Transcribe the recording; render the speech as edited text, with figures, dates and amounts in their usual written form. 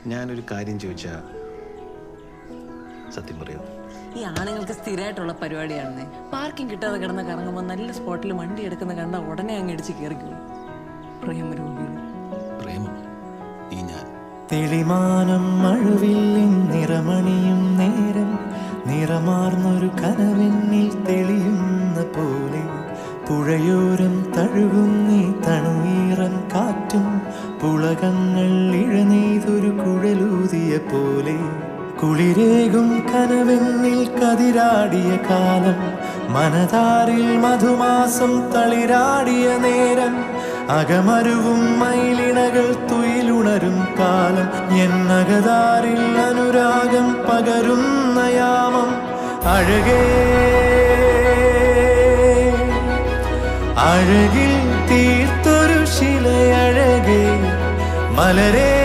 ഞാനൊരു കാര്യം ചോദിച്ചാ സത്യം പറയോ? ഈ ആണുങ്ങൾക്ക് സ്ഥിരമായിട്ടുള്ള പരിപാടിയാണെന്നേ. പാർക്കിംഗ് കിട്ടാതെ കിടന്ന് കറങ്ങുമ്പോൾ നല്ല സ്പോട്ടിൽ വണ്ടി എടുക്കുന്ന കണ്ട ഉടനെ അങ്ങ് ഇടിച്ച് കയറിക്കോളൂ. പ്രേമരോഗികൾ. പ്രേമം ഈ ഞാൻ. തെളിമാനം മഴവില്ലിൻ നിറമണിയും നേരം നിറമാർന്നൊരു കനവെന്നിൽ തെളിയുന്ന പോലെ പുഴയോരം തഴുകുന്നീ തണുവീറൻ കാറ്റും പുളകങ്ങൾ ഇഴനെയ്തൊരു കുഴലൂതിയ പോലെ കുളിരേകും കനവെന്നിൽ കതിരാടിയ കാലം മനതാരിൽ മധുമാസം തളിരാടിയ നേരം അകമരുവും മയിലിണകൾ തുയിലുണരും കാലം എന്നകതാരിൽ അനുരാഗം പകരുന്ന യാമം അഴകേ അഴകിൽ തീർത്തൊരു ശിലയഴകേ മലരേ